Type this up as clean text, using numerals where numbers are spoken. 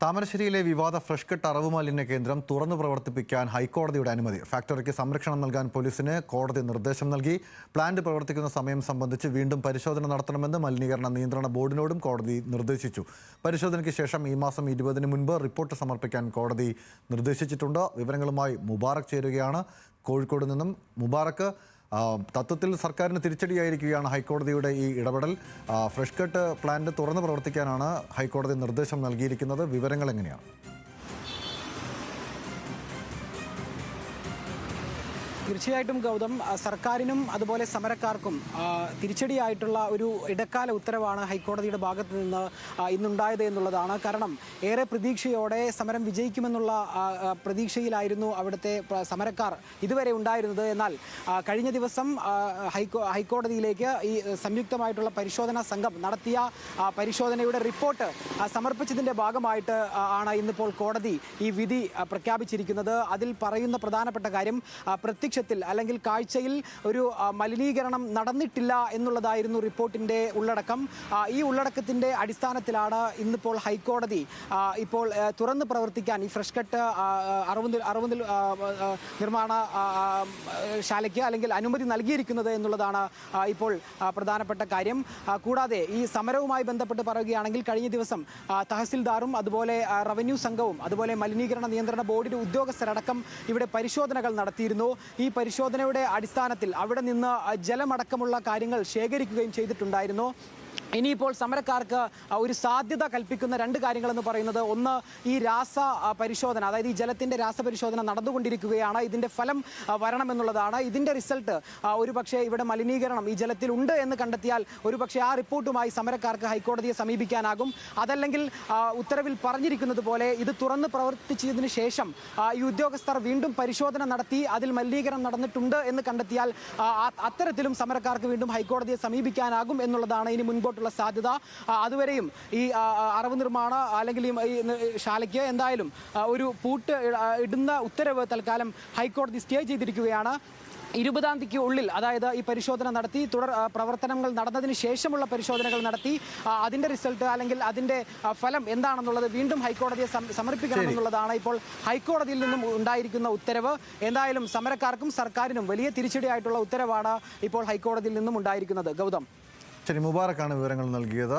താമരശ്ശേരിയിലെ വിവാദ fresh cut അറവ് മാലിന്യ കേന്ദ്രം തുറന്നു പ്രവർത്തിപ്പിക്കാൻ ഹൈക്കോടതിയുടെ അനുമതി. ഫാക്ടറിക്ക് സംരക്ഷണം നൽകാൻ പോലീസിന് കോടതി നിർദ്ദേശം നൽകി. പ്ലാന്റ് പ്രവർത്തിക്കുന്ന സമയം സംബന്ധിച്ച് വീണ്ടും പരിശോധന നടത്തണമെന്ന് മലിനീകരണ നിയന്ത്രണ ബോർഡിനോടും കോടതി നിർദ്ദേശിച്ചു. പരിശോധനയ്ക്ക് ശേഷം ഈ മാസം 20-ന് മുൻപ് റിപ്പോർട്ട് സമർപ്പിക്കാൻ കോടതി നിർദ്ദേശിച്ചിട്ടുണ്ട്. വിവരങ്ങളുമായി മുബാറക് ചേരുകയാണ് കോഴിക്കോട് നിന്നും. മുബാറക്ക്, തത്വത്തിൽ സർക്കാരിന് തിരിച്ചടിയായിരിക്കുകയാണ് ഹൈക്കോടതിയുടെ ഈ ഇടപെടൽ. ഫ്രഷ് കട്ട് പ്ലാന്റ് തുറന്ന് പ്രവർത്തിക്കാനാണ് ഹൈക്കോടതി നിർദ്ദേശം നൽകിയിരിക്കുന്നത്. വിവരങ്ങൾ എങ്ങനെയാണ്? തീർച്ചയായിട്ടും ഗൗതം, സർക്കാരിനും അതുപോലെ സമരക്കാർക്കും തിരിച്ചടിയായിട്ടുള്ള ഒരു ഇടക്കാല ഉത്തരവാണ് ഹൈക്കോടതിയുടെ ഭാഗത്ത് നിന്ന് ഇന്നുണ്ടായത് എന്നുള്ളതാണ്. കാരണം ഏറെ പ്രതീക്ഷയോടെ സമരം വിജയിക്കുമെന്നുള്ള പ്രതീക്ഷയിലായിരുന്നു അവിടുത്തെ സമരക്കാർ ഇതുവരെ ഉണ്ടായിരുന്നത്. എന്നാൽ കഴിഞ്ഞ ദിവസം ഹൈക്കോടതിയിലേക്ക് ഈ സംയുക്തമായിട്ടുള്ള പരിശോധനാ സംഘം നടത്തിയ പരിശോധനയുടെ റിപ്പോർട്ട് സമർപ്പിച്ചതിൻ്റെ ഭാഗമായിട്ട് ആണ് ഇന്നിപ്പോൾ കോടതി ഈ വിധി പ്രഖ്യാപിച്ചിരിക്കുന്നത്. അതിൽ പറയുന്ന പ്രധാനപ്പെട്ട കാര്യം, പ്രത്യക്ഷത്തിൽ അല്ലെങ്കിൽ കാഴ്ചയിൽ ഒരു മലിനീകരണം നടന്നിട്ടില്ല എന്നുള്ളതായിരുന്നു റിപ്പോർട്ടിൻ്റെ ഉള്ളടക്കം. ഈ ഉള്ളടക്കത്തിൻ്റെ അടിസ്ഥാനത്തിലാണ് ഇന്നിപ്പോൾ ഹൈക്കോടതി ഇപ്പോൾ തുറന്ന് പ്രവർത്തിക്കാൻ ഈ ഫ്രഷ് കട്ട് അറുപത് നിർമ്മാണ ശാലയ്ക്ക് അല്ലെങ്കിൽ അനുമതി നൽകിയിരിക്കുന്നത് എന്നുള്ളതാണ് ഇപ്പോൾ പ്രധാനപ്പെട്ട കാര്യം. കൂടാതെ ഈ സമരവുമായി ബന്ധപ്പെട്ട് പറയുകയാണെങ്കിൽ കഴിഞ്ഞ ദിവസം തഹസിൽദാറും അതുപോലെ റവന്യൂ സംഘവും അതുപോലെ മലിനീകരണ നിയന്ത്രണ ബോർഡിൻ്റെ ഉദ്യോഗസ്ഥരടക്കം ഇവിടെ പരിശോധനകൾ നടത്തിയിരുന്നു. ഈ പരിശോധനയുടെ അടിസ്ഥാനത്തിൽ അവിടെ നിന്ന് ജലമടക്കമുള്ള കാര്യങ്ങൾ ശേഖരിക്കുകയും ചെയ്തിട്ടുണ്ടായിരുന്നു. ഇനിയിപ്പോൾ സമരക്കാർക്ക് ഒരു സാധ്യത കൽപ്പിക്കുന്ന രണ്ട് കാര്യങ്ങളെന്ന് പറയുന്നത്, ഒന്ന്, ഈ രാസ പരിശോധന, അതായത് ഈ ജലത്തിൻ്റെ രാസപരിശോധന നടന്നുകൊണ്ടിരിക്കുകയാണ്. ഇതിൻ്റെ ഫലം വരണമെന്നുള്ളതാണ്. ഇതിൻ്റെ റിസൾട്ട് ഒരുപക്ഷെ ഇവിടെ മലിനീകരണം ഈ ജലത്തിൽ ഉണ്ട് എന്ന് കണ്ടെത്തിയാൽ ഒരുപക്ഷെ ആ റിപ്പോർട്ടുമായി സമരക്കാർക്ക് ഹൈക്കോടതിയെ സമീപിക്കാനാകും. അതല്ലെങ്കിൽ ഉത്തരവിൽ പറഞ്ഞിരിക്കുന്നത് പോലെ ഇത് തുറന്ന് പ്രവർത്തിച്ചതിന് ശേഷം ഈ ഉദ്യോഗസ്ഥർ വീണ്ടും പരിശോധന നടത്തി അതിൽ മലിനീകരണം നടന്നിട്ടുണ്ട് എന്ന് കണ്ടെത്തിയാൽ അത്തരത്തിലും സമരക്കാർക്ക് വീണ്ടും ഹൈക്കോടതിയെ സമീപിക്കാനാകും എന്നുള്ളതാണ് ഇനി മുൻപോട്ടുള്ള സാധ്യത. അതുവരെയും ഈ അറവ് നിർമ്മാണ അല്ലെങ്കിൽ ഈ ശാലയ്ക്ക് എന്തായാലും ഒരു പൂട്ട് ഇടുന്ന ഉത്തരവ് തൽക്കാലം ഹൈക്കോടതി സ്റ്റേ ചെയ്തിരിക്കുകയാണ്. 20-ാം തീയതിക്ക് ഉള്ളിൽ, അതായത് ഈ പരിശോധന നടത്തി തുടർ പ്രവർത്തനങ്ങൾ നടന്നതിന് ശേഷമുള്ള പരിശോധനകൾ നടത്തി അതിൻ്റെ റിസൾട്ട് അല്ലെങ്കിൽ അതിൻ്റെ ഫലം എന്താണെന്നുള്ളത് വീണ്ടും ഹൈക്കോടതിയെ സമർപ്പിക്കണമെന്നുള്ളതാണ് ഇപ്പോൾ ഹൈക്കോടതിയിൽ നിന്നും ഉണ്ടായിരിക്കുന്ന ഉത്തരവ്. എന്തായാലും സമരക്കാർക്കും സർക്കാരിനും വലിയ തിരിച്ചടിയായിട്ടുള്ള ഉത്തരവാണ് ഇപ്പോൾ ഹൈക്കോടതിയിൽ നിന്നും ഉണ്ടായിരിക്കുന്നത്. ഗൗതം, ശരി, മുബാറക്കാണ് വിവരങ്ങൾ നൽകിയത്.